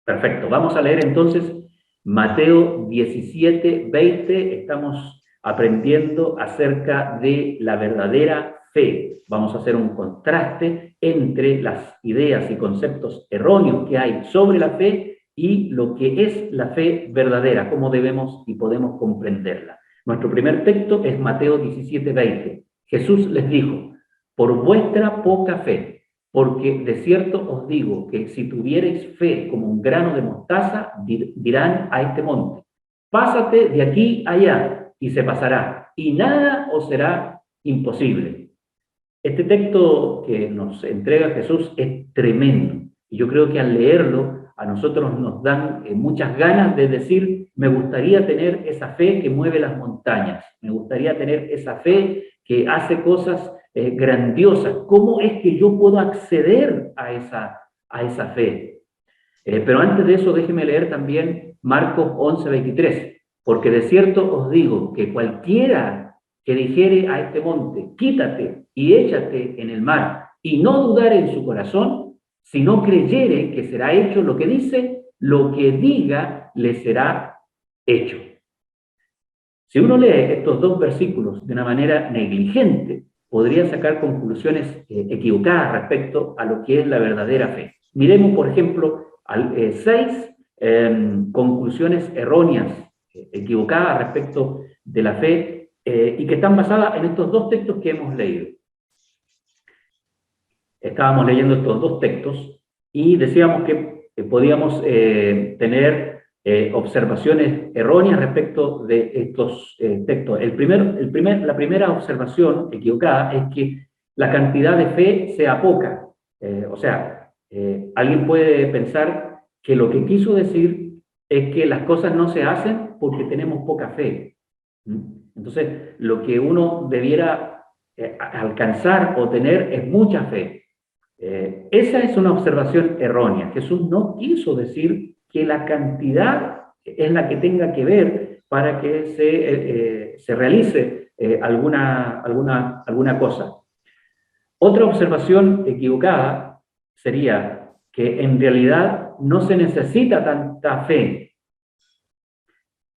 Perfecto. Vamos a leer entonces Mateo 17, 20. Estamos aprendiendo acerca de la verdadera fe. Vamos a hacer un contraste entre las ideas y conceptos erróneos que hay sobre la fe y lo que es la fe verdadera, cómo debemos y podemos comprenderla. Nuestro primer texto es Mateo 17, 20. Jesús les dijo: por vuestra poca fe, porque de cierto os digo que si tuviereis fe como un grano de mostaza, dirán a este monte: pásate de aquí allá, y se pasará, y nada os será imposible. Este texto que nos entrega Jesús es tremendo, y yo creo que al leerlo a nosotros nos dan muchas ganas de decir: me gustaría tener esa fe que mueve las montañas, me gustaría tener esa fe que hace cosas grandiosas. ¿Cómo es que yo puedo acceder a esa fe? Pero antes de eso, déjeme leer también Marcos 11, 23. Porque de cierto os digo que cualquiera que dijere a este monte: quítate y échate en el mar, y no dudare en su corazón, si no creyere que será hecho lo que dice, lo que diga le será hecho. Si uno lee estos dos versículos de una manera negligente, podría sacar conclusiones equivocadas respecto a lo que es la verdadera fe. Miremos, por ejemplo, seis conclusiones erróneas, equivocadas respecto de la fe, y que están basadas en estos dos textos que hemos leído. Estábamos leyendo estos dos textos y decíamos que podíamos tener observaciones erróneas respecto de estos textos. La primera observación equivocada es que la cantidad de fe sea poca. Alguien puede pensar que lo que quiso decir es que las cosas no se hacen porque tenemos poca fe. Entonces, lo que uno debiera alcanzar o tener es mucha fe. Esa es una observación errónea. Jesús no quiso decir que la cantidad es la que tenga que ver para que se realice alguna cosa. Otra observación equivocada sería que en realidad no se necesita tanta fe,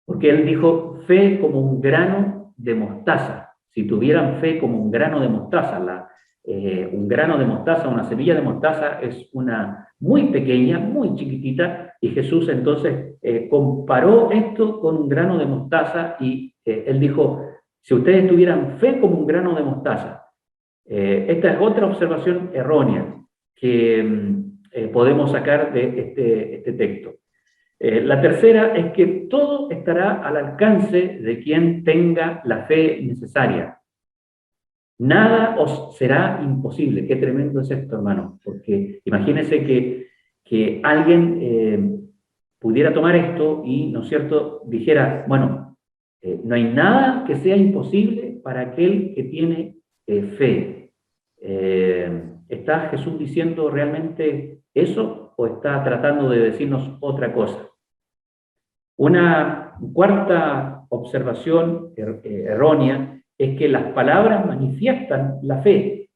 porque él dijo fe como un grano de mostaza. Si tuvieran fe como un grano de mostaza, un grano de mostaza, una semilla de mostaza es una muy pequeña, muy chiquitita, y Jesús entonces comparó esto con un grano de mostaza y él dijo: si ustedes tuvieran fe como un grano de mostaza. Esta es otra observación errónea que podemos sacar de este texto. La tercera es que todo estará al alcance de quien tenga la fe necesaria. Nada os será imposible. Qué tremendo es esto, hermano, porque imagínense que alguien pudiera tomar esto y, ¿no es cierto?, dijera: bueno, no hay nada que sea imposible para aquel que tiene fe. ¿Está Jesús diciendo realmente eso o está tratando de decirnos otra cosa? Una cuarta observación errónea es que las palabras manifiestan la fe,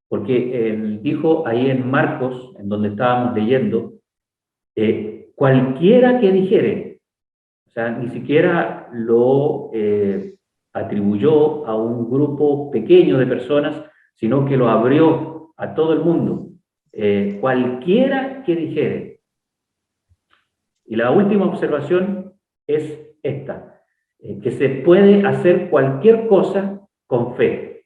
porque él dijo ahí en Marcos, en donde estábamos leyendo, cualquiera que dijere, o sea, ni siquiera lo atribuyó a un grupo pequeño de personas, sino que lo abrió a todo el mundo. Cualquiera que dijere. Y la última observación es esta: que se puede hacer cualquier cosa con fe.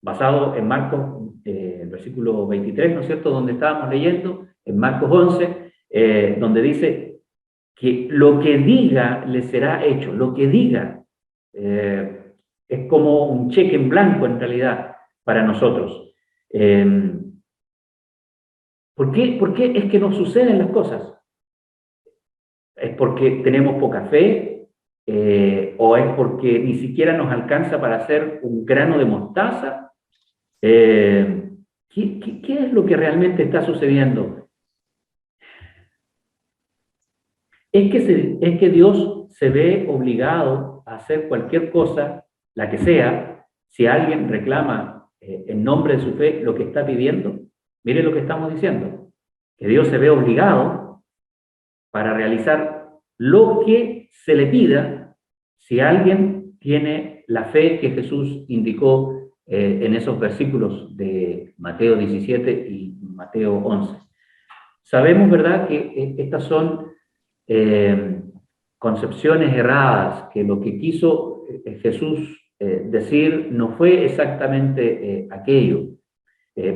Basado en Marcos, el versículo 23, ¿no es cierto?, donde estábamos leyendo, en Marcos 11, donde dice que lo que diga le será hecho. Lo que diga es como un cheque en blanco en realidad para nosotros. ¿Por qué es que nos suceden las cosas? ¿Es porque tenemos poca fe? ¿O es porque ni siquiera nos alcanza para hacer un grano de mostaza? ¿Qué es lo que realmente está sucediendo? Es que Dios se ve obligado a hacer cualquier cosa, la que sea, si alguien reclama en nombre de su fe lo que está pidiendo. Mire lo que estamos diciendo. que Dios se ve obligado para realizar lo que se le pida si alguien tiene la fe que Jesús indicó en esos versículos de Mateo 17 y Mateo 11. Sabemos, ¿verdad?, que estas son concepciones erradas, que lo que quiso Jesús decir no fue exactamente aquello,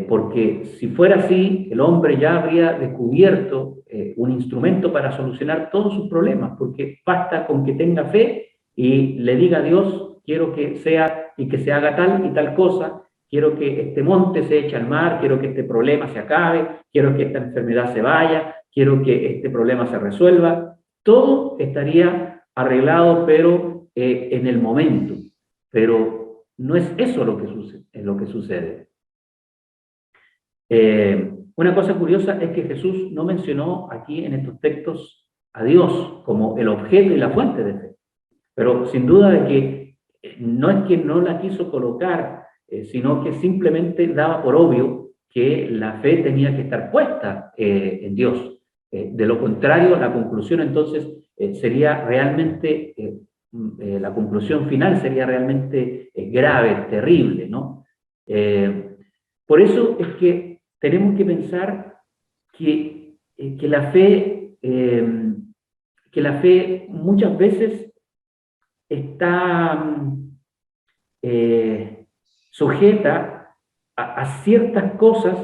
porque si fuera así, el hombre ya habría descubierto un instrumento para solucionar todos sus problemas, porque basta con que tenga fe y le diga a Dios, quiero que sea y que se haga tal y tal cosa, quiero que este monte se eche al mar, quiero que este problema se acabe, quiero que esta enfermedad se vaya, quiero que este problema se resuelva. Todo estaría arreglado, pero en el momento. Pero no es eso lo que sucede. Una cosa curiosa es que Jesús no mencionó aquí en estos textos a Dios como el objeto y la fuente de fe. Pero sin duda de que no es que no la quiso colocar, sino que simplemente daba por obvio que la fe tenía que estar puesta en Dios. De lo contrario, la conclusión entonces sería realmente, la conclusión final sería realmente grave, terrible, ¿no? Por eso es que tenemos que pensar que la fe muchas veces está sujeta a ciertas cosas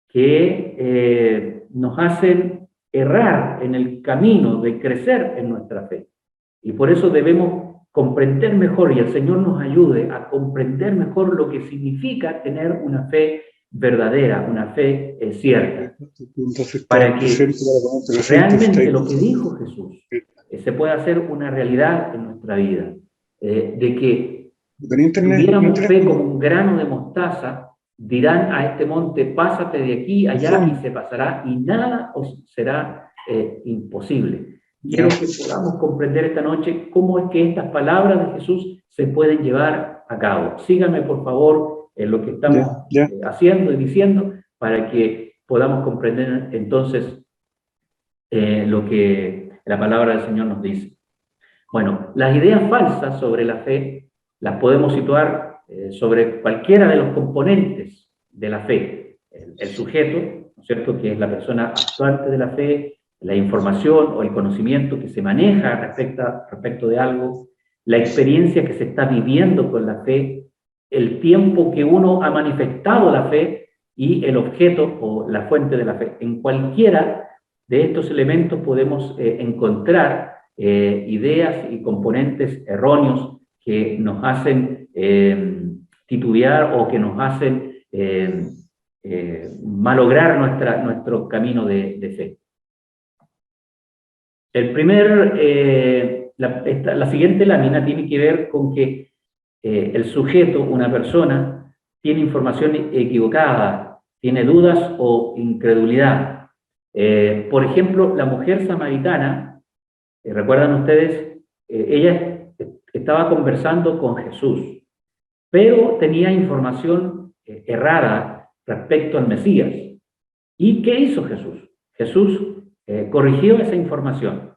que nos hacen errar en el camino de crecer en nuestra fe. Y por eso debemos comprender mejor, y el Señor nos ayude a comprender mejor lo que significa tener una fe verdadera, una fe cierta, para que realmente lo que dijo Jesús se pueda hacer una realidad en nuestra vida, de que tuviéramos fe como un grano de mostaza, dirán a este monte, pásate de aquí allá y se pasará, y nada os será imposible. Quiero que podamos comprender esta noche cómo es que estas palabras de Jesús se pueden llevar a cabo. Síganme, por favor, en lo que estamos haciendo y diciendo, para que podamos comprender entonces lo que la palabra del Señor nos dice. Bueno, las ideas falsas sobre la fe las podemos situar sobre cualquiera de los componentes de la fe. El sujeto, ¿no es cierto?, que es la persona actuante de la fe, la información o el conocimiento que se maneja respecto de algo, la experiencia que se está viviendo con la fe, el tiempo que uno ha manifestado la fe y el objeto o la fuente de la fe. En cualquiera de estos elementos podemos encontrar ideas y componentes erróneos que nos hacen titubear o que nos hacen malograr nuestro camino de fe. La siguiente lámina tiene que ver con que el sujeto, una persona, tiene información equivocada, tiene dudas o incredulidad. Por ejemplo, la mujer samaritana, ¿recuerdan ustedes? Ella estaba conversando con Jesús, pero tenía información errada respecto al Mesías. ¿Y qué hizo Jesús? Jesús corrigió esa información.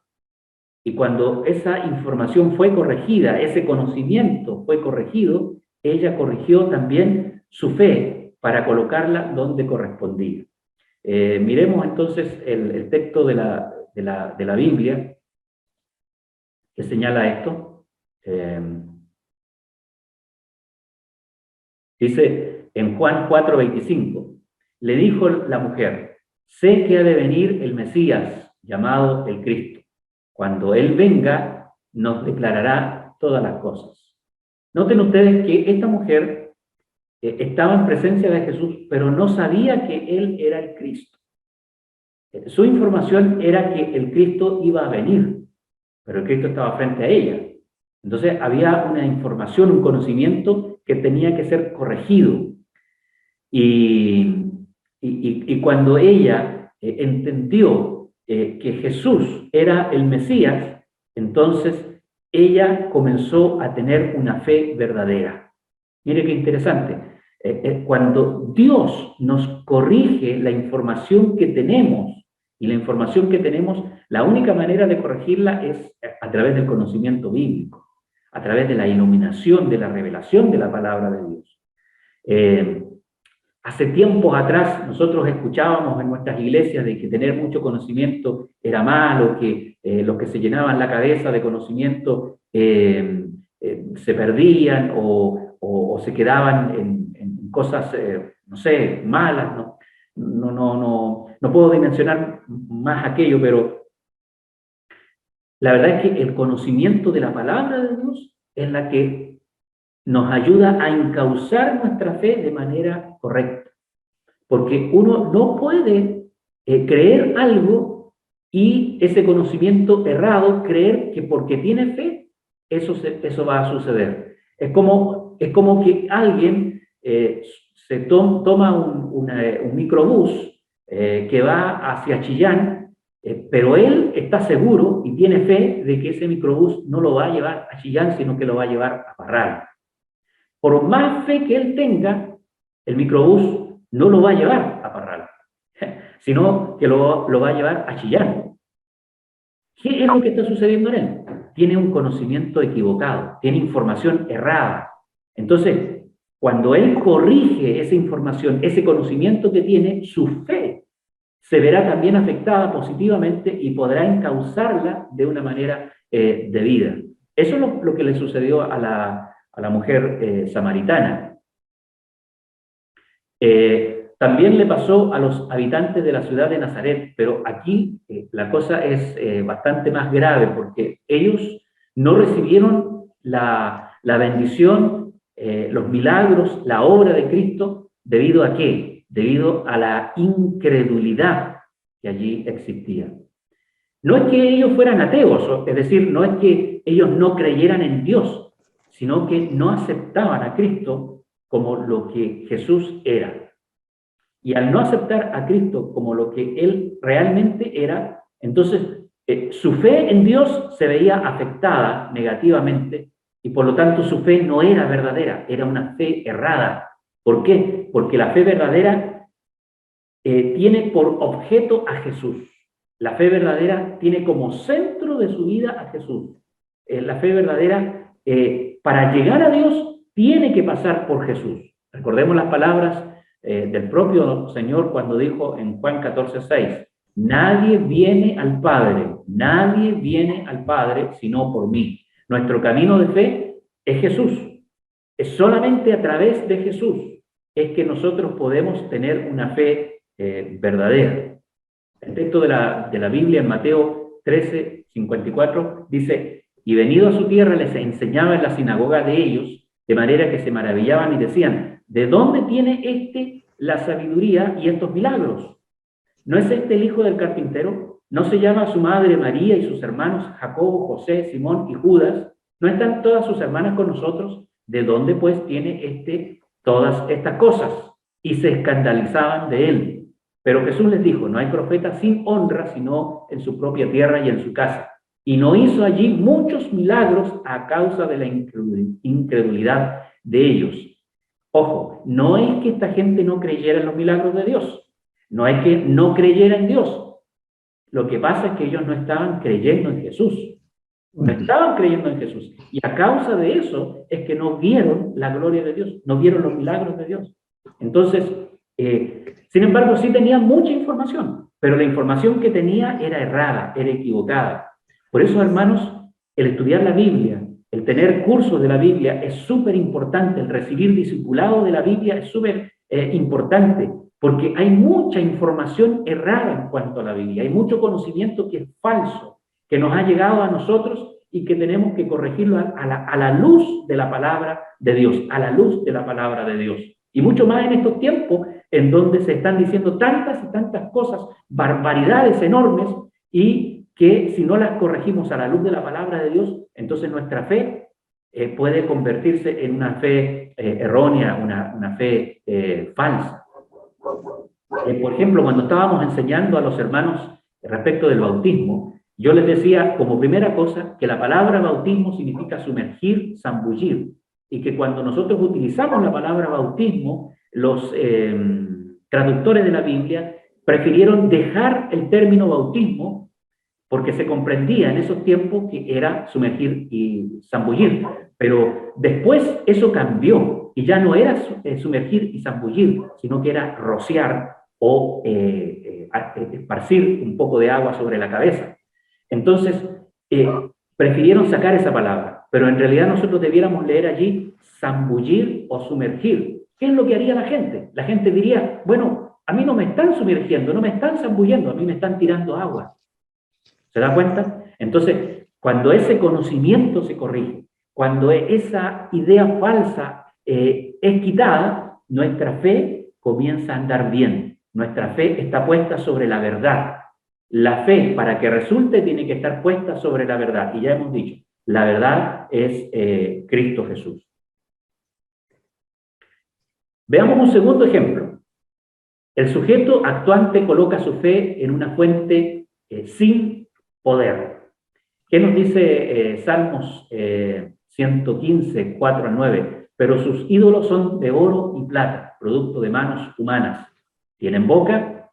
Y cuando esa información fue corregida, ese conocimiento fue corregido, ella corrigió también su fe para colocarla donde correspondía. Miremos entonces el texto de la Biblia que señala esto. Dice en Juan 4:25, le dijo la mujer, sé que ha de venir el Mesías, llamado el Cristo. Cuando Él venga, nos declarará todas las cosas. Noten ustedes que esta mujer estaba en presencia de Jesús, pero no sabía que Él era el Cristo. Su información era que el Cristo iba a venir, pero el Cristo estaba frente a ella. Entonces había una información, un conocimiento que tenía que ser corregido. Y cuando ella entendió que Jesús era el Mesías, entonces ella comenzó a tener una fe verdadera. Mire qué interesante. Cuando Dios nos corrige la información que tenemos Y la información que tenemos, la única manera de corregirla es a través del conocimiento bíblico, a través de la iluminación, de la revelación de la palabra de Dios. Hace tiempos atrás nosotros escuchábamos en nuestras iglesias de que tener mucho conocimiento era malo, que los que se llenaban la cabeza de conocimiento se perdían o se quedaban en cosas, no sé, malas, no puedo dimensionar más aquello, pero la verdad es que el conocimiento de la palabra de Dios es la que nos ayuda a encauzar nuestra fe de manera correcta. Porque uno no puede creer algo y ese conocimiento errado, creer que porque tiene fe, eso va a suceder. Es como que alguien toma un microbús que va hacia Chillán, pero él está seguro y tiene fe de que ese microbús no lo va a llevar a Chillán, sino que lo va a llevar a Parral. Por más fe que él tenga, el microbús no lo va a llevar a Parral, sino que lo va a llevar a Chillán. ¿Qué es lo que está sucediendo en él? Tiene un conocimiento equivocado, tiene información errada. Entonces, cuando él corrige esa información, ese conocimiento que tiene, su fe se verá también afectada positivamente y podrá encauzarla de una manera debida. Eso es lo que le sucedió a la mujer samaritana. También le pasó a los habitantes de la ciudad de Nazaret, pero aquí la cosa es bastante más grave porque ellos no recibieron la bendición, los milagros, la obra de Cristo, ¿debido a qué? Debido a la incredulidad que allí existía. No es que ellos fueran ateos, es decir, no es que ellos no creyeran en Dios, sino que no aceptaban a Cristo como lo que Jesús era. Y al no aceptar a Cristo como lo que Él realmente era, entonces su fe en Dios se veía afectada negativamente y por lo tanto su fe no era verdadera, era una fe errada. ¿Por qué? Porque la fe verdadera tiene por objeto a Jesús. La fe verdadera tiene como centro de su vida a Jesús. La fe verdadera, para llegar a Dios, tiene que pasar por Jesús. Recordemos las palabras del propio Señor cuando dijo en Juan 14:6, nadie viene al Padre sino por mí. Nuestro camino de fe es Jesús. Es solamente a través de Jesús es que nosotros podemos tener una fe verdadera. El texto de la Biblia en Mateo 13:54 dice, y venido a su tierra les enseñaba en la sinagoga de ellos, de manera que se maravillaban y decían, ¿de dónde tiene la sabiduría y estos milagros? ¿No es este el hijo del carpintero? ¿No se llama su madre María y sus hermanos Jacobo, José, Simón y Judas? ¿No están todas sus hermanas con nosotros? ¿De dónde pues tiene todas estas cosas? Y se escandalizaban de él. Pero Jesús les dijo, no hay profeta sin honra sino en su propia tierra y en su casa. Y no hizo allí muchos milagros a causa de la incredulidad de ellos. Ojo, no es que esta gente no creyera en los milagros de Dios, no es que no creyera en Dios. Lo que pasa es que ellos no estaban creyendo en Jesús. No estaban creyendo en Jesús. Y a causa de eso es que no vieron la gloria de Dios, no vieron los milagros de Dios. Entonces, sin embargo, sí tenían mucha información, pero la información que tenía era errada, era equivocada. Por eso, hermanos, el estudiar la Biblia, el tener cursos de la Biblia es súper importante, el recibir discipulado de la Biblia es súper importante, porque hay mucha información errada en cuanto a la Biblia, hay mucho conocimiento que es falso, que nos ha llegado a nosotros y que tenemos que corregirlo a la luz de la palabra de Dios, a la luz de la palabra de Dios. Y mucho más en estos tiempos en donde se están diciendo tantas y tantas cosas, barbaridades enormes, y que si no las corregimos a la luz de la palabra de Dios, entonces nuestra fe puede convertirse en una fe errónea, una fe falsa. Por ejemplo, cuando estábamos enseñando a los hermanos respecto del bautismo, yo les decía como primera cosa que la palabra bautismo significa sumergir, zambullir, y que cuando nosotros utilizamos la palabra bautismo, los traductores de la Biblia prefirieron dejar el término bautismo porque se comprendía en esos tiempos que era sumergir y zambullir. Pero después eso cambió y ya no era sumergir y zambullir, sino que era rociar o esparcir un poco de agua sobre la cabeza. Entonces, prefirieron sacar esa palabra, pero en realidad nosotros debiéramos leer allí zambullir o sumergir. ¿Qué es lo que haría la gente? La gente diría, bueno, a mí no me están sumergiendo, no me están zambullendo, a mí me están tirando agua. ¿Se da cuenta? Entonces, cuando ese conocimiento se corrige, cuando esa idea falsa es quitada, nuestra fe comienza a andar bien. Nuestra fe está puesta sobre la verdad. La fe, para que resulte, tiene que estar puesta sobre la verdad. Y ya hemos dicho, la verdad es Cristo Jesús. Veamos un segundo ejemplo. El sujeto actuante coloca su fe en una fuente sin poder. ¿Qué nos dice Salmos 115, 4 al 9? Pero sus ídolos son de oro y plata, producto de manos humanas. Tienen boca,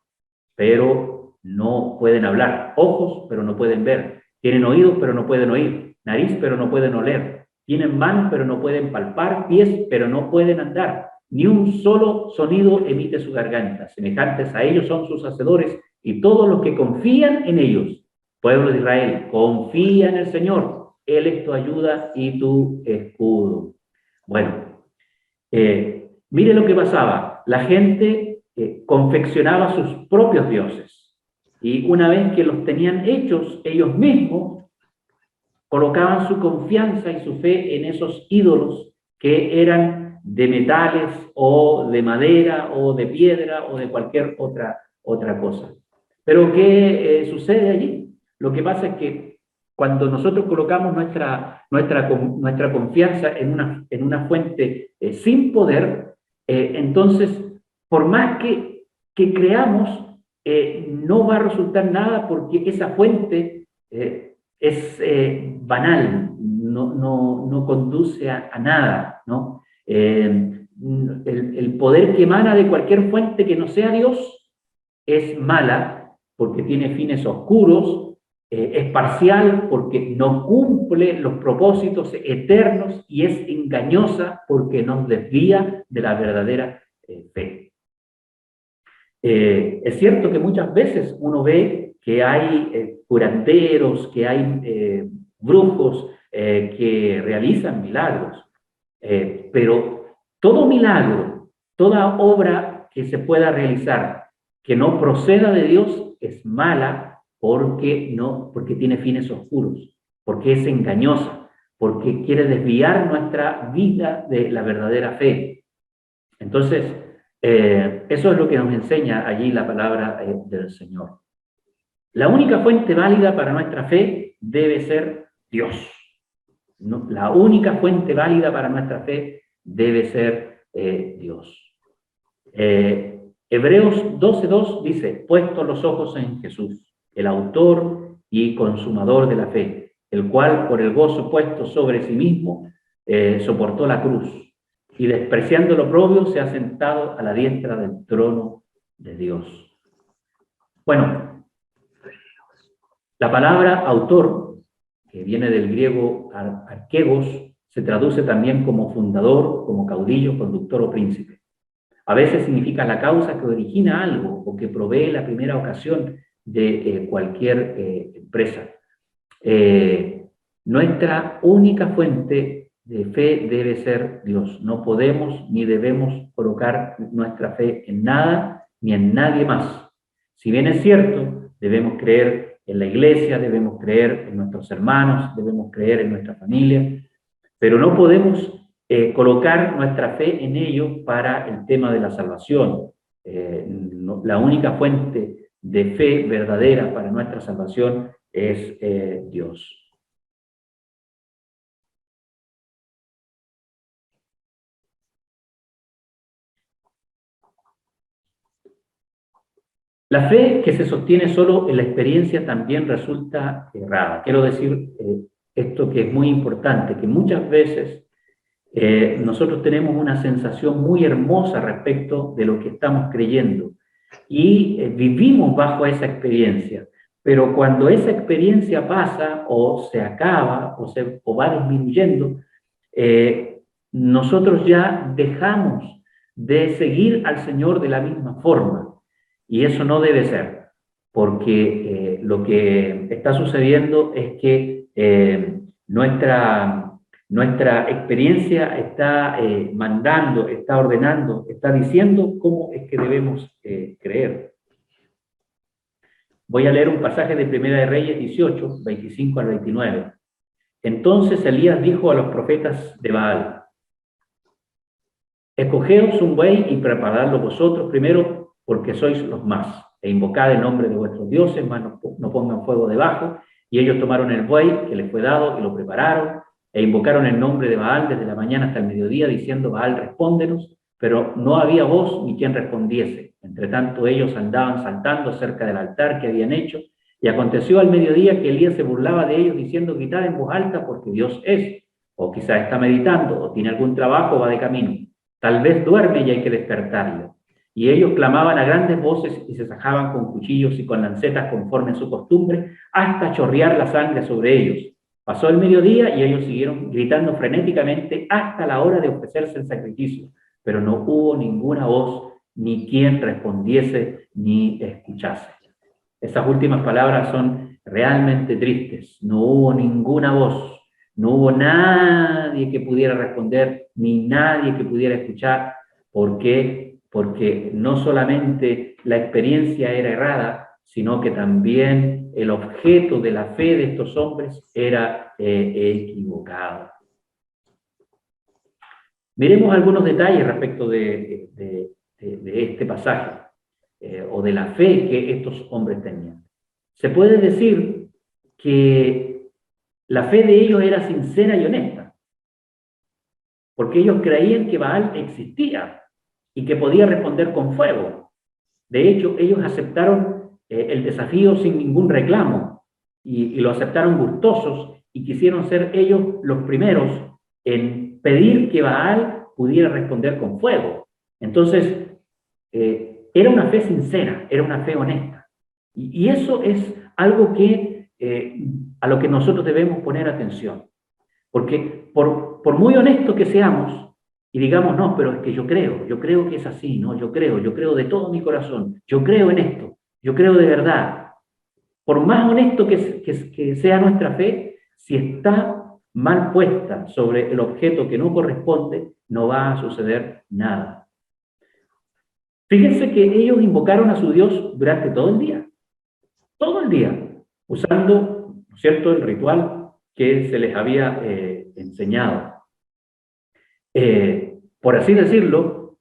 pero no pueden hablar. Ojos, pero no pueden ver. Tienen oídos, pero no pueden oír. Nariz, pero no pueden oler. Tienen manos, pero no pueden palpar. Pies, pero no pueden andar. Ni un solo sonido emite su garganta. Semejantes a ellos son sus hacedores y todos los que confían en ellos. Pueblo de Israel, confía en el Señor. Él es tu ayuda y tu escudo. Bueno, mire lo que pasaba. La gente confeccionaba sus propios dioses. Y una vez que los tenían hechos ellos mismos, colocaban su confianza y su fe en esos ídolos que eran de metales o de madera o de piedra o de cualquier otra cosa. Pero ¿qué sucede allí? Lo que pasa es que cuando nosotros colocamos nuestra confianza en una fuente sin poder, entonces, por más que creamos, no va a resultar nada porque esa fuente es banal, no conduce a nada, ¿no? El poder que emana de cualquier fuente que no sea Dios es mala porque tiene fines oscuros, es parcial porque no cumple los propósitos eternos y es engañosa porque nos desvía de la verdadera fe. Es cierto que muchas veces uno ve que hay curanderos, que hay brujos que realizan milagros, pero todo milagro, toda obra que se pueda realizar que no proceda de Dios es mala porque tiene fines oscuros, porque es engañosa, porque quiere desviar nuestra vida de la verdadera fe. Entonces, eso es lo que nos enseña allí la palabra del Señor. La única fuente válida para nuestra fe debe ser Dios. ¿No? La única fuente válida para nuestra fe debe ser Dios. Hebreos 12:2 dice, puestos los ojos en Jesús, el autor y consumador de la fe, el cual por el gozo puesto sobre sí mismo soportó la cruz y despreciando lo propio se ha sentado a la diestra del trono de Dios. Bueno, la palabra autor, que viene del griego arquegos, se traduce también como fundador, como caudillo, conductor o príncipe. A veces significa la causa que origina algo o que provee la primera ocasión de cualquier empresa. Nuestra única fuente de fe debe ser Dios. No podemos ni debemos colocar nuestra fe en nada ni en nadie más. Si bien es cierto, debemos creer en la iglesia, debemos creer en nuestros hermanos, debemos creer en nuestra familia, pero no podemos colocar nuestra fe en ello para el tema de la salvación. La única fuente de fe verdadera para nuestra salvación es Dios. La fe que se sostiene solo en la experiencia también resulta errada. Quiero decir esto que es muy importante, que muchas veces nosotros tenemos una sensación muy hermosa respecto de lo que estamos creyendo, y vivimos bajo esa experiencia. Pero cuando esa experiencia pasa o se acaba o va disminuyendo, nosotros ya dejamos de seguir al Señor de la misma forma. Y eso no debe ser, porque lo que está sucediendo es que nuestra experiencia está mandando, está ordenando, está diciendo cómo es que debemos creer. Voy a leer un pasaje de Primera de Reyes 18, 25 al 29. Entonces Elías dijo a los profetas de Baal: escogeos un buey y preparadlo vosotros primero, porque sois los más, e invocad el nombre de vuestros dioses, mas no pongan fuego debajo. Y ellos tomaron el buey que les fue dado y lo prepararon, e invocaron el nombre de Baal desde la mañana hasta el mediodía, diciendo: Baal, respóndenos. Pero no había voz ni quien respondiese. Entre tanto ellos andaban saltando cerca del altar que habían hecho, y aconteció al mediodía que Elías se burlaba de ellos, diciendo: gritad en voz alta, porque Dios es. O quizás está meditando, o tiene algún trabajo, o va de camino. Tal vez duerme y hay que despertarlo. Y ellos clamaban a grandes voces y se sajaban con cuchillos y con lancetas conforme a su costumbre, hasta chorrear la sangre sobre ellos. Pasó el mediodía y ellos siguieron gritando frenéticamente hasta la hora de ofrecerse el sacrificio, pero no hubo ninguna voz, ni quien respondiese, ni escuchase. Esas últimas palabras son realmente tristes. No hubo ninguna voz, no hubo nadie que pudiera responder, ni nadie que pudiera escuchar. ¿Por qué? Porque no solamente la experiencia era errada, sino que también el objeto de la fe de estos hombres era equivocado. Miremos algunos detalles respecto de este pasaje, o de la fe que estos hombres tenían. Se puede decir que la fe de ellos era sincera y honesta, porque ellos creían que Baal existía y que podía responder con fuego. De hecho, ellos aceptaron el desafío sin ningún reclamo y lo aceptaron gustosos y quisieron ser ellos los primeros en pedir que Baal pudiera responder con fuego. Entonces, era una fe sincera, era una fe honesta. Y eso es algo que, a lo que nosotros debemos poner atención. Porque por muy honestos que seamos y digamos: no, pero es que yo creo que es así, ¿no? Yo creo de todo mi corazón, yo creo en esto, yo creo de verdad. Por más honesto que sea nuestra fe, si está mal puesta sobre el objeto que no corresponde, no va a suceder nada. Fíjense que ellos invocaron a su Dios durante todo el día, usando, ¿no es cierto?, el ritual que se les había enseñado. Por así decirlo,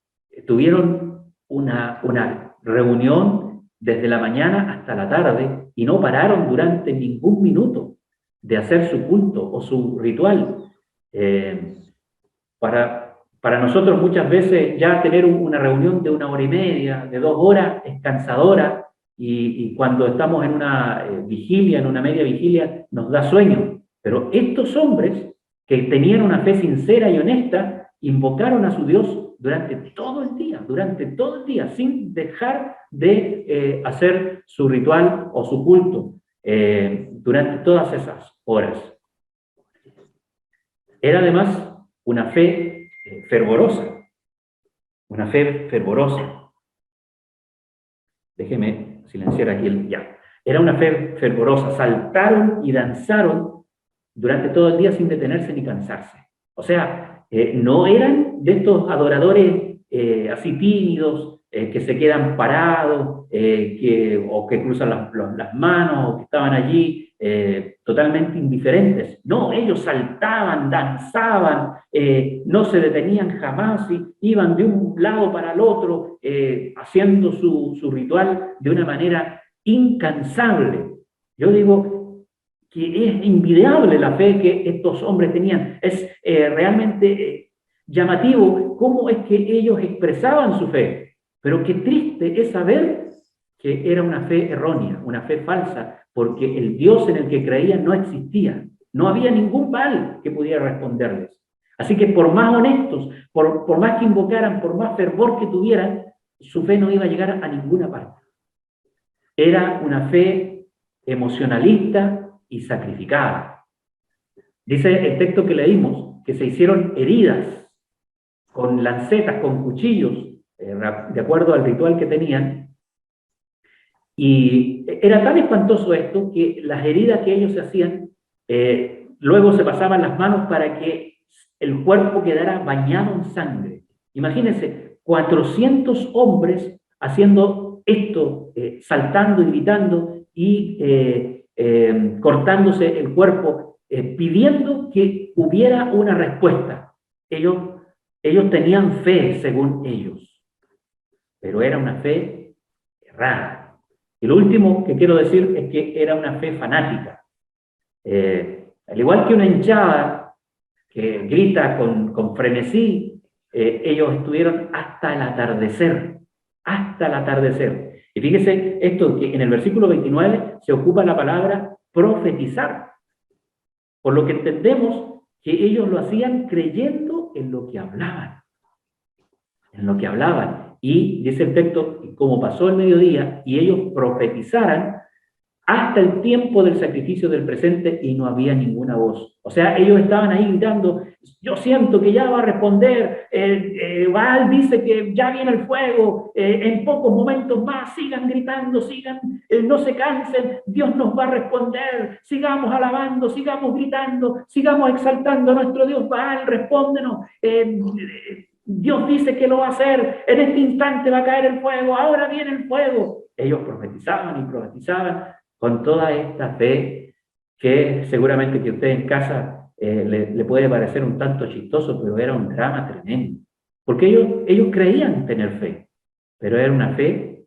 tuvieron una reunión desde la mañana hasta la tarde y no pararon durante ningún minuto de hacer su culto o su ritual. Para nosotros muchas veces ya tener una reunión de 1 hora y media, de 2 horas, es cansadora, y cuando estamos en una vigilia, en una media vigilia, nos da sueño. Pero estos hombres que tenían una fe sincera y honesta, invocaron a su Dios durante todo el día, sin dejar de hacer su ritual o su culto durante todas esas horas. Era además una fe fervorosa, una fe fervorosa. Déjeme silenciar aquí ya. Era una fe fervorosa, saltaron y danzaron durante todo el día sin detenerse ni cansarse. O sea, no eran de estos adoradores así tímidos, que se quedan parados, o que cruzan las manos, o que estaban allí totalmente indiferentes. No, ellos saltaban, danzaban, no se detenían jamás, y iban de un lado para el otro, haciendo su ritual de una manera incansable. Yo digo que es envidiable la fe que estos hombres tenían. Es realmente llamativo cómo es que ellos expresaban su fe, pero qué triste es saber que era una fe errónea, una fe falsa, porque el Dios en el que creían no existía. No había ningún Baal que pudiera responderles. Así que por más honestos, por más que invocaran, por más fervor que tuvieran, su fe no iba a llegar a ninguna parte. Era una fe emocionalista y sacrificada. Dice el texto que leímos que se hicieron heridas con lancetas, con cuchillos, de acuerdo al ritual que tenían, y era tan espantoso esto que las heridas que ellos se hacían, luego se pasaban las manos para que el cuerpo quedara bañado en sangre. Imagínense, 400 hombres haciendo esto, saltando y gritando y cortándose el cuerpo, pidiendo que hubiera una respuesta. Ellos tenían fe, según ellos, pero era una fe errada. Y lo último que quiero decir es que era una fe fanática. Al igual que una hinchada que grita con frenesí, ellos estuvieron hasta el atardecer, hasta el atardecer. Y fíjese esto, que en el versículo 29 se ocupa la palabra profetizar, por lo que entendemos que ellos lo hacían creyendo en lo que hablaban, en lo que hablaban. Y dice el texto, como pasó el mediodía, y ellos profetizaran hasta el tiempo del sacrificio del presente y no había ninguna voz. O sea, ellos estaban ahí gritando, yo siento que ya va a responder, Baal dice que ya viene el fuego, en pocos momentos más, sigan gritando, sigan, no se cansen, Dios nos va a responder, sigamos alabando, sigamos gritando, sigamos exaltando a nuestro Dios. Baal, respóndenos, Dios dice que lo va a hacer, en este instante va a caer el fuego, ahora viene el fuego. Ellos profetizaban y profetizaban con toda esta fe que seguramente que a usted en casa le puede parecer un tanto chistoso, pero era un drama tremendo. Porque ellos creían tener fe, pero era una fe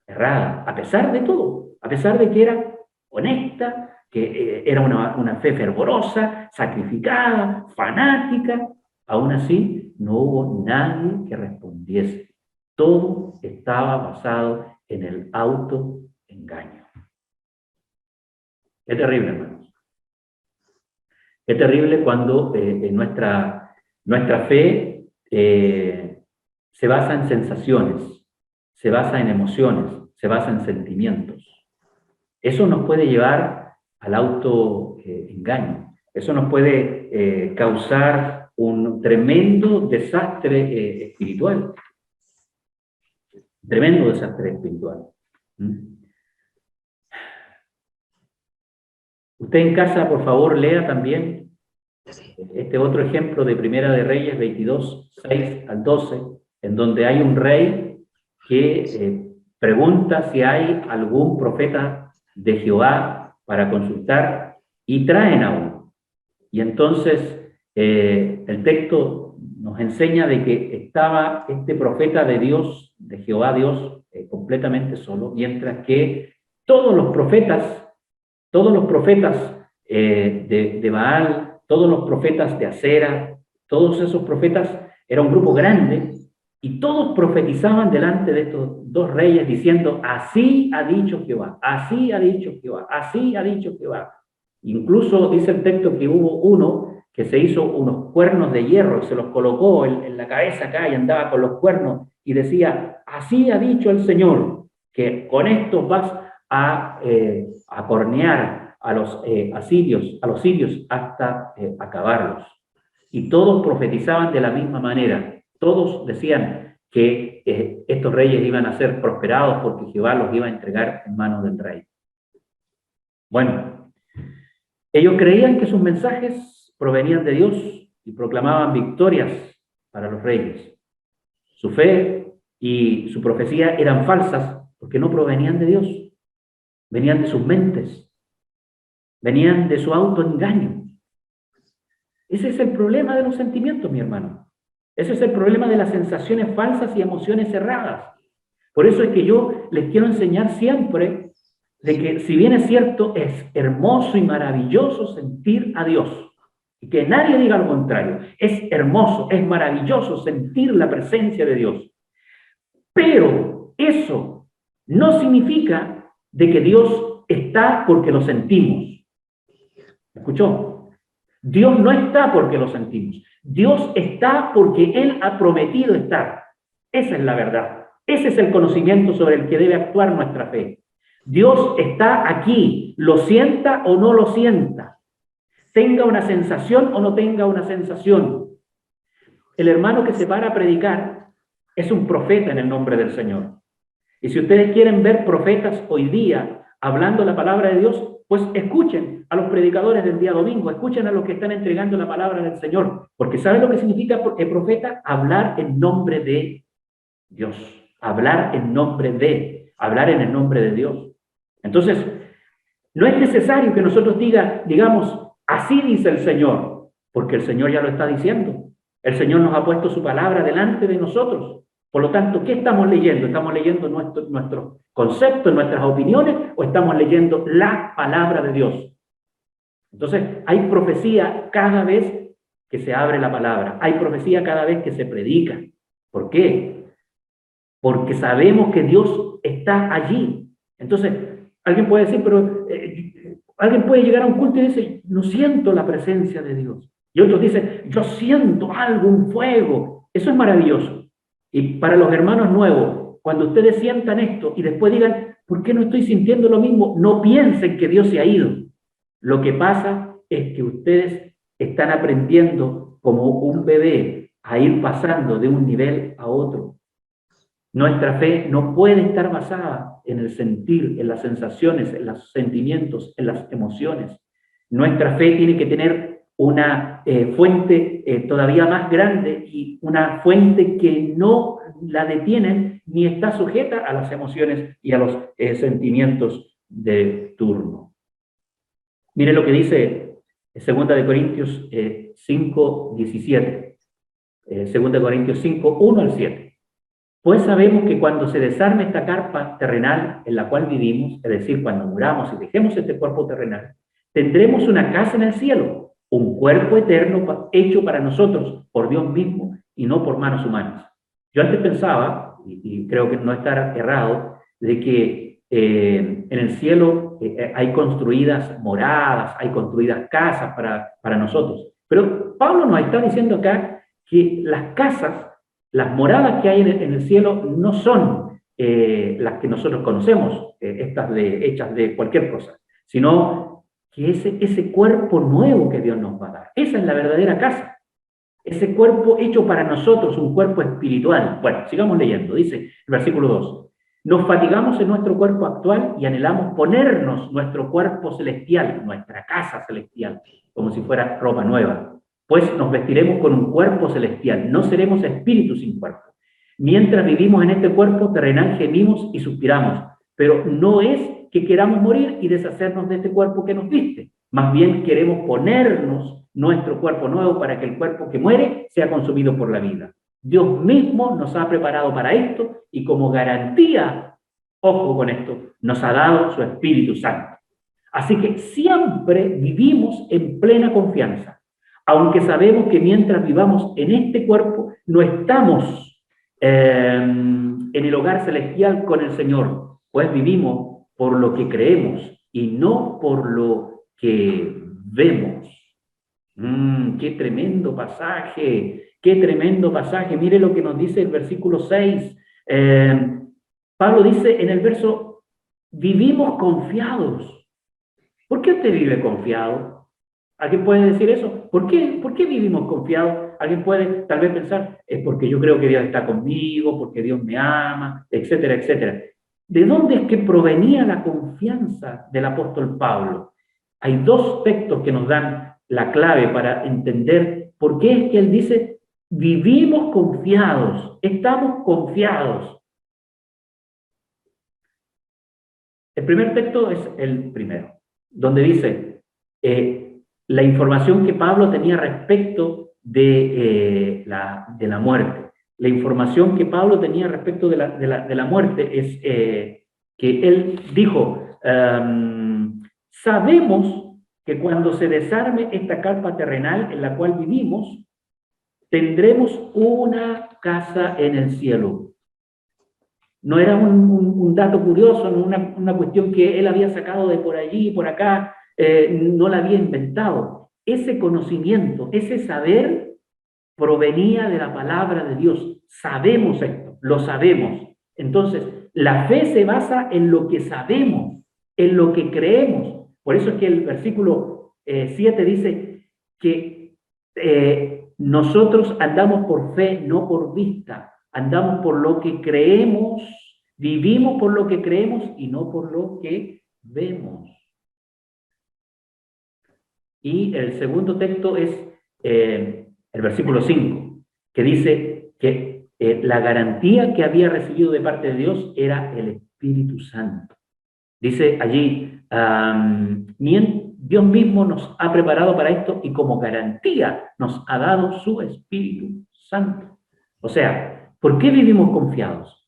errada, a pesar de todo, a pesar de que era honesta, que era una fe fervorosa, sacrificada, fanática. Aún así, no hubo nadie que respondiese. Todo estaba basado en el autoengaño. Es terrible, hermanos. Es terrible cuando nuestra fe se basa en sensaciones, se basa en emociones, se basa en sentimientos. Eso nos puede llevar al autoengaño. Eso nos puede causar un tremendo desastre espiritual. Tremendo desastre espiritual. Usted en casa, por favor, lea también este otro ejemplo de Primera de Reyes 22, 6 al 12, en donde hay un rey que pregunta si hay algún profeta de Jehová para consultar y traen a uno. Y entonces el texto nos enseña de que estaba este profeta de Dios, de Jehová Dios, completamente solo, mientras que todos los profetas de Baal, todos los profetas de Acera, todos esos profetas, era un grupo grande, y todos profetizaban delante de estos dos reyes diciendo, así ha dicho Jehová, así ha dicho Jehová, así ha dicho Jehová. Incluso dice el texto que hubo uno que se hizo unos cuernos de hierro y se los colocó en la cabeza acá y andaba con los cuernos y decía, así ha dicho el Señor, que con esto vas a cornear a los sirios hasta acabarlos. Y todos profetizaban de la misma manera. Todos decían que estos reyes iban a ser prosperados porque Jehová los iba a entregar en manos del rey. Bueno, ellos creían que sus mensajes provenían de Dios y proclamaban victorias para los reyes. Su fe y su profecía eran falsas porque no provenían de Dios. Venían de sus mentes, venían de su autoengaño. Ese es el problema de los sentimientos, mi hermano. Ese es el problema de las sensaciones falsas y emociones erradas. Por eso es que yo les quiero enseñar siempre de que, si bien es cierto, es hermoso y maravilloso sentir a Dios, y que nadie diga lo contrario, es hermoso, es maravilloso sentir la presencia de Dios. Pero eso no significa de que Dios está porque lo sentimos. ¿Me escuchó? Dios no está porque lo sentimos. Dios está porque Él ha prometido estar. Esa es la verdad. Ese es el conocimiento sobre el que debe actuar nuestra fe. Dios está aquí, lo sienta o no lo sienta, tenga una sensación o no tenga una sensación. El hermano que se para a predicar es un profeta en el nombre del Señor. Y si ustedes quieren ver profetas hoy día hablando la palabra de Dios, pues escuchen a los predicadores del día domingo, escuchen a los que están entregando la palabra del Señor, porque ¿saben lo que significa profeta? Hablar en nombre de Dios, hablar en el nombre de Dios. Entonces, no es necesario que nosotros digamos, así dice el Señor, porque el Señor ya lo está diciendo. El Señor nos ha puesto su palabra delante de nosotros. Por lo tanto, ¿qué estamos leyendo? ¿Estamos leyendo nuestros conceptos, nuestras opiniones, o estamos leyendo la palabra de Dios? Entonces, hay profecía cada vez que se abre la palabra. Hay profecía cada vez que se predica. ¿Por qué? Porque sabemos que Dios está allí. Entonces, alguien puede decir, pero alguien puede llegar a un culto y dice, no siento la presencia de Dios. Y otros dicen, yo siento algo, un fuego. Eso es maravilloso. Y para los hermanos nuevos, cuando ustedes sientan esto y después digan, ¿por qué no estoy sintiendo lo mismo? No piensen que Dios se ha ido. Lo que pasa es que ustedes están aprendiendo como un bebé a ir pasando de un nivel a otro. Nuestra fe no puede estar basada en el sentir, en las sensaciones, en los sentimientos, en las emociones. Nuestra fe tiene que tener una fuente todavía más grande y una fuente que no la detienen ni está sujeta a las emociones y a los sentimientos de turno. Mire lo que dice 2 de Corintios 5, 17. 2 de Corintios 5, 1 al 7. Pues sabemos que cuando se desarme esta carpa terrenal en la cual vivimos, es decir, cuando muramos y dejemos este cuerpo terrenal, tendremos una casa en el cielo, un cuerpo eterno hecho para nosotros por Dios mismo y no por manos humanas. Yo antes pensaba, y creo que no estar errado, de que en el cielo hay construidas moradas, hay construidas casas para nosotros. Pero Pablo nos está diciendo acá que las casas, las moradas que hay en el cielo no son las que nosotros conocemos, hechas de cualquier cosa, sino que ese cuerpo nuevo que Dios nos va a dar. Esa es la verdadera casa. Ese cuerpo hecho para nosotros, un cuerpo espiritual. Bueno, sigamos leyendo. Dice el versículo 2. Nos fatigamos en nuestro cuerpo actual y anhelamos ponernos nuestro cuerpo celestial, nuestra casa celestial, como si fuera ropa nueva. Pues nos vestiremos con un cuerpo celestial, no seremos espíritus sin cuerpo. Mientras vivimos en este cuerpo terrenal gemimos y suspiramos, pero no es que queramos morir y deshacernos de este cuerpo que nos viste. Más bien queremos ponernos nuestro cuerpo nuevo para que el cuerpo que muere sea consumido por la vida. Dios mismo nos ha preparado para esto y como garantía, ojo con esto, nos ha dado su Espíritu Santo. Así que siempre vivimos en plena confianza, aunque sabemos que mientras vivamos en este cuerpo no estamos en el hogar celestial con el Señor, pues vivimos por lo que creemos y no por lo que vemos. ¡Qué tremendo pasaje! ¡Qué tremendo pasaje! Mire lo que nos dice el versículo 6. Pablo dice en el verso, vivimos confiados. ¿Por qué usted vive confiado? ¿Alguien puede decir eso? ¿Por qué vivimos confiados? Alguien puede tal vez pensar, es porque yo creo que Dios está conmigo, porque Dios me ama, etcétera, etcétera. ¿De dónde es que provenía la confianza del apóstol Pablo? Hay dos textos que nos dan la clave para entender por qué es que él dice, vivimos confiados, estamos confiados. El primer texto es el primero, donde dice la información que Pablo tenía respecto de la muerte. La información que Pablo tenía respecto de la muerte es que él dijo, sabemos que cuando se desarme esta carpa terrenal en la cual vivimos, tendremos una casa en el cielo. No era un dato curioso, no una cuestión que él había sacado de por allí y por acá, no la había inventado. Ese conocimiento, ese saber provenía de la palabra de Dios. Sabemos esto, lo sabemos. Entonces, la fe se basa en lo que sabemos, en lo que creemos. Por eso es que el versículo 7 dice que nosotros andamos por fe, no por vista. Andamos por lo que creemos, vivimos por lo que creemos y no por lo que vemos. Y el segundo texto es el versículo 5, que dice que la garantía que había recibido de parte de Dios era el Espíritu Santo. Dice allí, Dios mismo nos ha preparado para esto y como garantía nos ha dado su Espíritu Santo. O sea, ¿por qué vivimos confiados?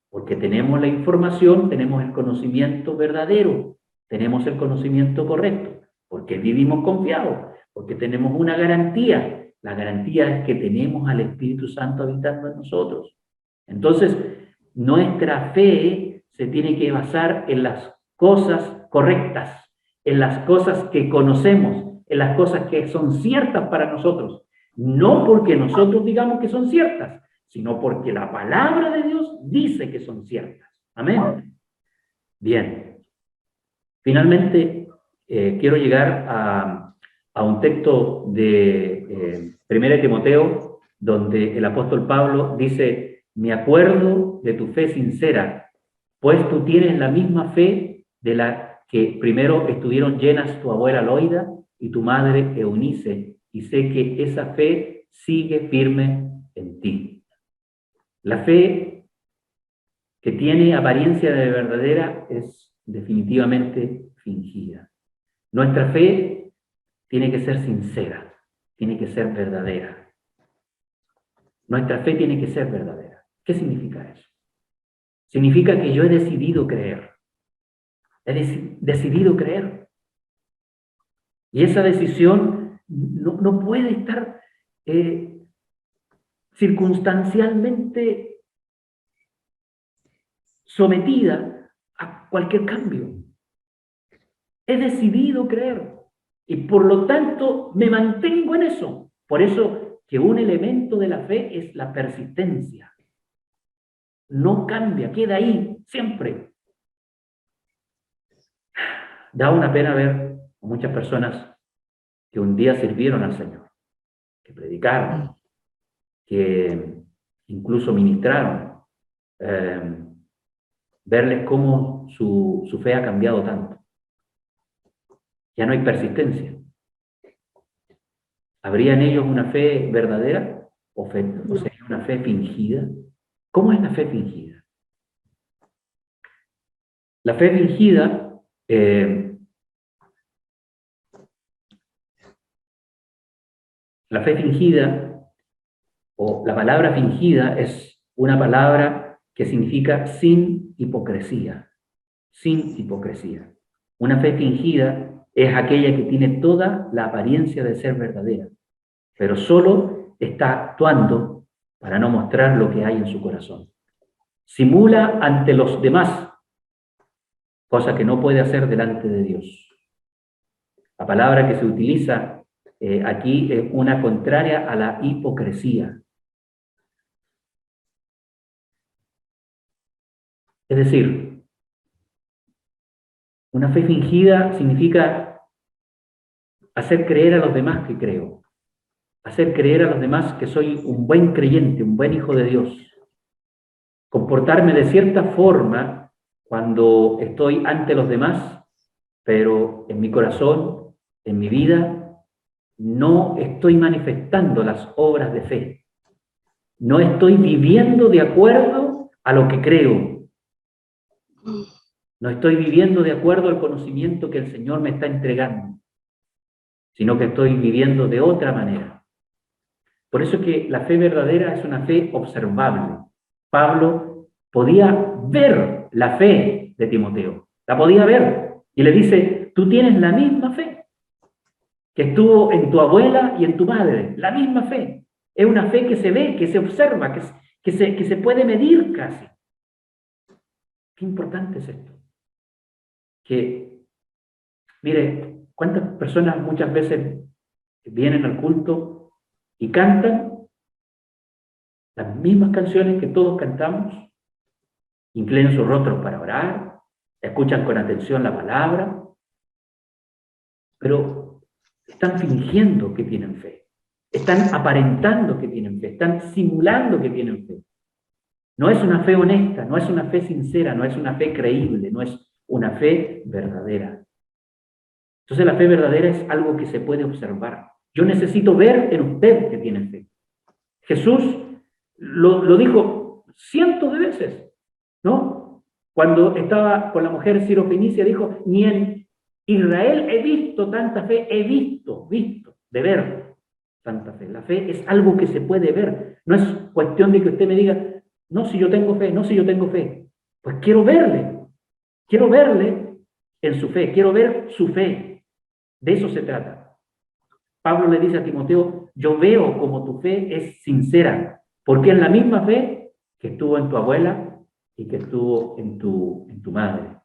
Porque tenemos la información, tenemos el conocimiento verdadero, tenemos el conocimiento correcto. ¿Por qué vivimos confiados? Porque tenemos una garantía. La garantía es que tenemos al Espíritu Santo habitando en nosotros. Entonces, nuestra fe se tiene que basar en las cosas correctas, en las cosas que conocemos, en las cosas que son ciertas para nosotros. No porque nosotros digamos que son ciertas, sino porque la palabra de Dios dice que son ciertas. Amén. Bien. Finalmente, quiero llegar a un texto de 1 Timoteo, donde el apóstol Pablo dice, me acuerdo de tu fe sincera, pues tú tienes la misma fe de la que primero estuvieron llenas tu abuela Loida y tu madre Eunice, y sé que esa fe sigue firme en ti. La fe que tiene apariencia de verdadera es definitivamente fingida. Nuestra fe tiene que ser sincera, tiene que ser verdadera. Nuestra fe tiene que ser verdadera. ¿Qué significa eso? Significa que yo he decidido creer. He decidido creer. Y esa decisión no puede estar circunstancialmente sometida a cualquier cambio. He decidido creer y por lo tanto me mantengo en eso. Por eso que un elemento de la fe es la persistencia. No cambia, queda ahí siempre. Da una pena ver a muchas personas que un día sirvieron al Señor, que predicaron, que incluso ministraron, verles cómo su fe ha cambiado tanto. Ya no hay persistencia. ¿Habría en ellos una fe verdadera o sería una fe fingida? ¿Cómo es la fe fingida? La fe fingida o la palabra fingida es una palabra que significa sin hipocresía. Sin hipocresía. Una fe fingida es aquella que tiene toda la apariencia de ser verdadera, pero solo está actuando para no mostrar lo que hay en su corazón. Simula ante los demás, cosa que no puede hacer delante de Dios. La palabra que se utiliza aquí es una contraria a la hipocresía. Es decir, una fe fingida significa hacer creer a los demás que creo, hacer creer a los demás que soy un buen creyente, un buen hijo de Dios, comportarme de cierta forma cuando estoy ante los demás, pero en mi corazón, en mi vida, no estoy manifestando las obras de fe. No estoy viviendo de acuerdo a lo que creo. No estoy viviendo de acuerdo al conocimiento que el Señor me está entregando, sino que estoy viviendo de otra manera. Por eso es que la fe verdadera es una fe observable. Pablo podía ver la fe de Timoteo, la podía ver, y le dice, tú tienes la misma fe que estuvo en tu abuela y en tu madre, la misma fe. Es una fe que se ve, que se observa, que se puede medir casi. Qué importante es esto. Que, mire, cuántas personas muchas veces vienen al culto y cantan las mismas canciones que todos cantamos, inclinan sus rostros para orar, escuchan con atención la palabra, pero están fingiendo que tienen fe, están aparentando que tienen fe, están simulando que tienen fe. No es una fe honesta, no es una fe sincera, no es una fe creíble, no es una fe verdadera. Entonces la fe verdadera es algo que se puede observar. Yo necesito ver en usted que tiene fe. Jesús lo dijo cientos de veces, ¿no? Cuando estaba con la mujer sirofenicia dijo, ni en Israel he visto tanta fe, he visto, de ver tanta fe. La fe es algo que se puede ver. No es cuestión de que usted me diga, no, si yo tengo fe, no, si yo tengo fe. Pues quiero verle en su fe, quiero ver su fe. De eso se trata. Pablo le dice a Timoteo, yo veo como tu fe es sincera, porque es la misma fe que estuvo en tu abuela y que estuvo en tu madre.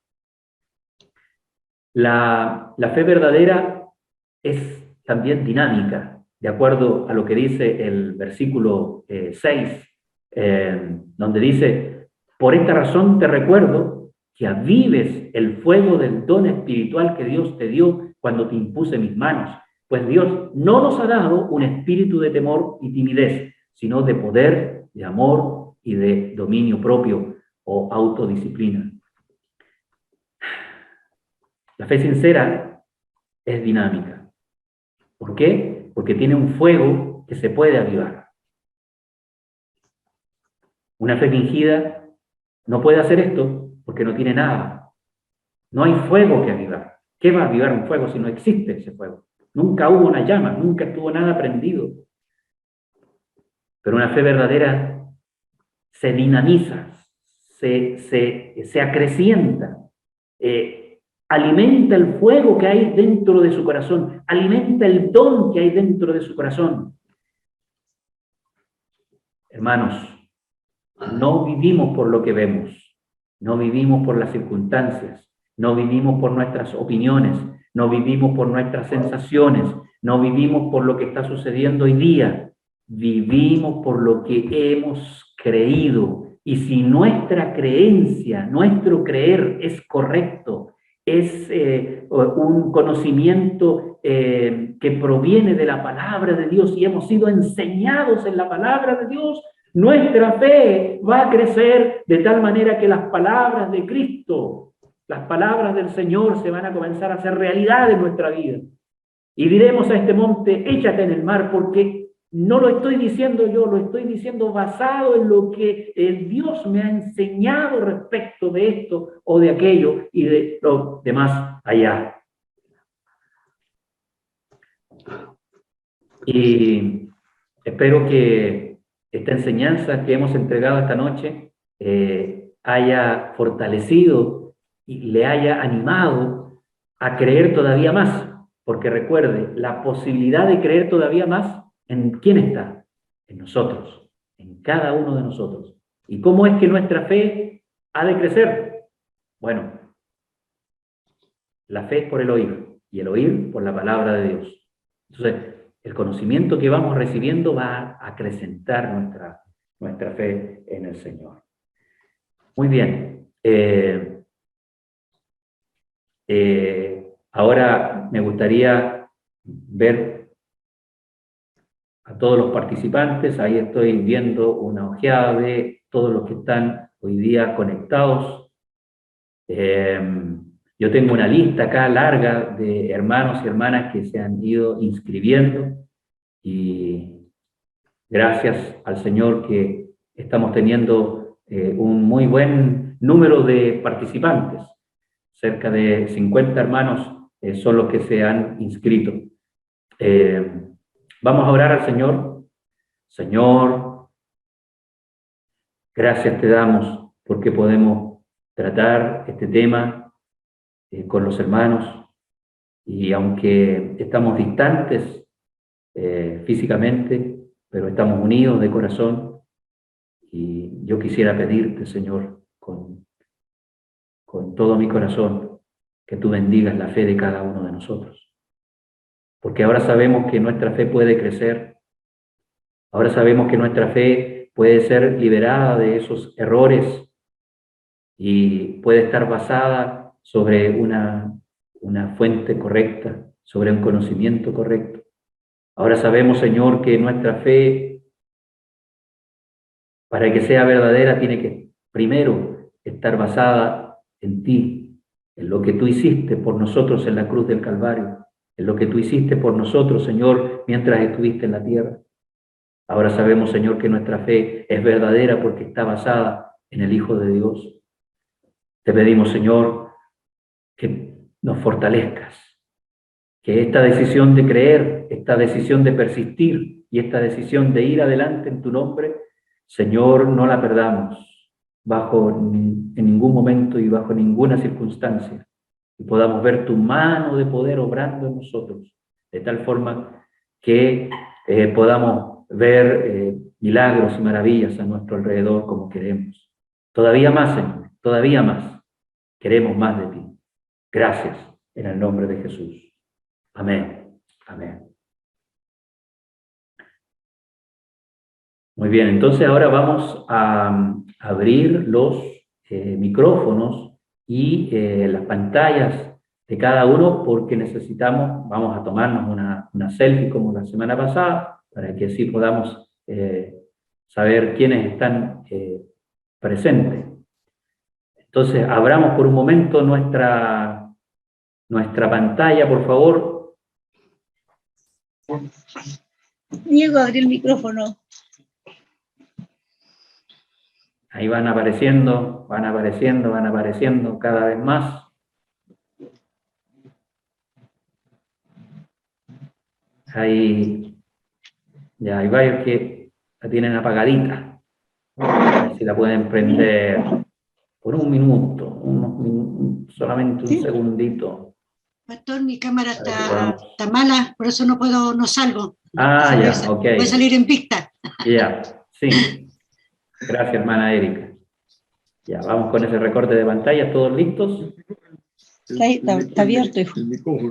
La fe verdadera es también dinámica, de acuerdo a lo que dice el versículo 6, donde dice, por esta razón te recuerdo que avives el fuego del don espiritual que Dios te dio cuando te impuse mis manos, pues Dios no nos ha dado un espíritu de temor y timidez, sino de poder, de amor y de dominio propio o autodisciplina. La fe sincera es dinámica. ¿Por qué? Porque tiene un fuego que se puede avivar. Una fe fingida no puede hacer esto porque no tiene nada. No hay fuego que avivar. ¿Qué va a avivar un fuego si no existe ese fuego? Nunca hubo una llama, nunca estuvo nada prendido. Pero una fe verdadera se dinamiza, se acrecienta, alimenta el fuego que hay dentro de su corazón, alimenta el don que hay dentro de su corazón. Hermanos, no vivimos por lo que vemos, no vivimos por las circunstancias, no vivimos por nuestras opiniones, no vivimos por nuestras sensaciones, no vivimos por lo que está sucediendo hoy día, vivimos por lo que hemos creído. Y si nuestra creencia, nuestro creer es correcto, es un conocimiento que proviene de la palabra de Dios y hemos sido enseñados en la palabra de Dios, nuestra fe va a crecer de tal manera que las palabras de Cristo, las palabras del Señor se van a comenzar a hacer realidad en nuestra vida. Y diremos a este monte, échate en el mar, porque no lo estoy diciendo yo, lo estoy diciendo basado en lo que Dios me ha enseñado respecto de esto o de aquello y de lo demás allá. Y espero que esta enseñanza que hemos entregado esta noche haya fortalecido y le haya animado a creer todavía más, porque recuerde, la posibilidad de creer todavía más, ¿en quién está? En nosotros, en cada uno de nosotros. ¿Y cómo es que nuestra fe ha de crecer? Bueno, la fe es por el oír, y el oír por la palabra de Dios. Entonces, el conocimiento que vamos recibiendo va a acrecentar nuestra fe en el Señor. Muy bien. Ahora me gustaría ver a todos los participantes. Ahí estoy viendo una ojeada de todos los que están hoy día conectados. Yo tengo una lista acá larga de hermanos y hermanas que se han ido inscribiendo y gracias al Señor que estamos teniendo un muy buen número de participantes. Cerca de 50 hermanos son los que se han inscrito. Vamos a orar al Señor. Señor, gracias te damos porque podemos tratar este tema con los hermanos y aunque estamos distantes físicamente, pero estamos unidos de corazón y yo quisiera pedirte, Señor, con todo mi corazón, que tú bendigas la fe de cada uno de nosotros. Porque ahora sabemos que nuestra fe puede crecer, ahora sabemos que nuestra fe puede ser liberada de esos errores y puede estar basada sobre una fuente correcta, sobre un conocimiento correcto. Ahora sabemos, Señor, que nuestra fe, para que sea verdadera, tiene que primero estar basada en ti, en lo que tú hiciste por nosotros en la cruz del Calvario, en lo que tú hiciste por nosotros, Señor, mientras estuviste en la tierra. Ahora sabemos, Señor, que nuestra fe es verdadera porque está basada en el Hijo de Dios. Te pedimos, Señor, que nos fortalezcas, que esta decisión de creer, esta decisión de persistir y esta decisión de ir adelante en tu nombre, Señor, no la perdamos en ningún momento y bajo ninguna circunstancia, y podamos ver tu mano de poder obrando en nosotros, de tal forma que podamos ver milagros y maravillas a nuestro alrededor como queremos. Todavía más, Señor, todavía más. Queremos más de ti. Gracias, en el nombre de Jesús. Amén. Amén. Muy bien, entonces ahora vamos a abrir los micrófonos y las pantallas de cada uno porque vamos a tomarnos una selfie como la semana pasada para que así podamos saber quiénes están presentes. Entonces, abramos por un momento nuestra pantalla, por favor. Diego, abrí el micrófono. Ahí van apareciendo cada vez más. Hay varios que la tienen apagadita. A ver si la pueden prender por un minuto, solamente un segundito. Pastor, mi cámara está mala, por eso no salgo. Ok. Voy a salir en pista. Sí. Gracias, hermana Erika. Ya, vamos con ese recorte de pantalla, ¿todos listos? Está abierto, hijo.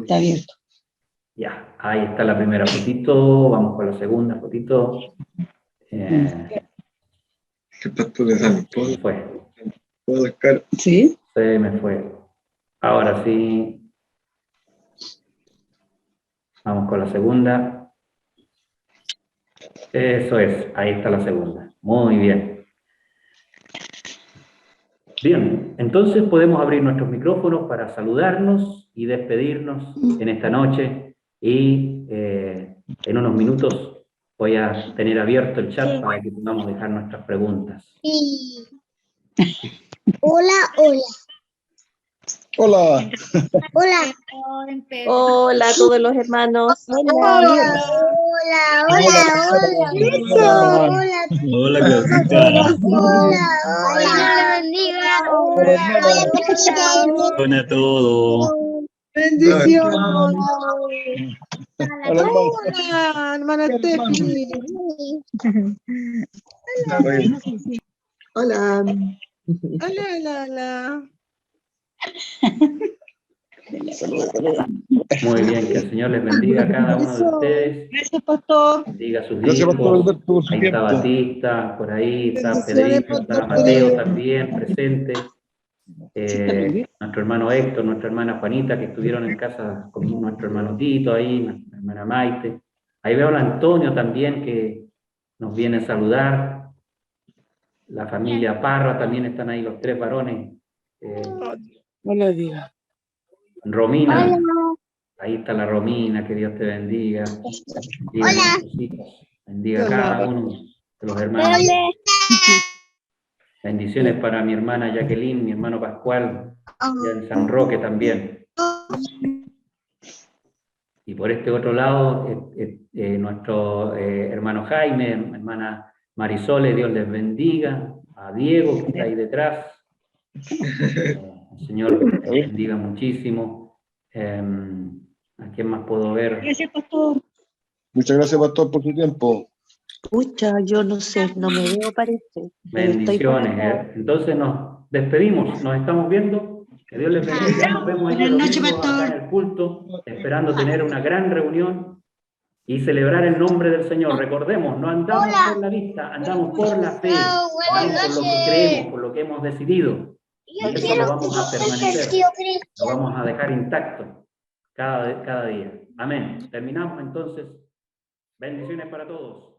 Está abierto. Ya, ahí está la primera fotito, vamos con la segunda fotito. ¿Qué pastor de San Se fue. ¿Puedo sacar? ¿Sí? Se me fue. Ahora sí. Vamos con la segunda. Eso es, ahí está la segunda. Muy bien. Bien, entonces podemos abrir nuestros micrófonos para saludarnos y despedirnos en esta noche. Y en unos minutos voy a tener abierto el chat para que podamos dejar nuestras preguntas. Sí. Hola. Hola. Hola. Hola a todos los hermanos. Hola, Claudita. Hola, bendiga. Hola a todos. Bendición. Hola, hermana Steffi. Hola. Hola. Muy bien, que el Señor les bendiga a cada uno de ustedes. Gracias, pastor. Bendiga a sus Gracias, hijos. pastor Alberto, por su Ahí está tiempo. Batista, por ahí está Bendiciones, Pedrito, está pastor Mateo Pedro. también presente. Nuestro hermano Héctor, nuestra hermana Juanita, que estuvieron en casa con nuestro hermano Tito ahí, nuestra hermana Maite. Ahí veo a Antonio también, que nos viene a saludar. La familia Parra también están ahí los tres varones. Hola, Dios. Romina, ahí está la Romina, que Dios te bendiga. Bendiga a nuestros hijos, bendiga a cada uno de los hermanos. Bendiciones para mi hermana Jacqueline, mi hermano Pascual, y en San Roque también. Y por este otro lado, nuestro hermano Jaime, hermana Marisole, Dios les bendiga. A Diego, que está ahí detrás. El Señor les bendiga muchísimo. ¿A quién más puedo ver? Gracias, pastor. Muchas gracias, pastor, por su tiempo. Pucha, yo no sé, no me veo, parece. Bendiciones. Entonces nos despedimos, nos estamos viendo. Que Dios les bendiga. Nos vemos el día Buenas noches, domingo acá pastor. en el culto, esperando tener una gran reunión y celebrar el nombre del Señor. Recordemos, no andamos por la vista, andamos por la fe, andamos por lo que creemos, por lo que hemos decidido. Y eso lo vamos a permanecer, lo vamos a dejar intacto cada día. Amén. Terminamos entonces. Bendiciones para todos.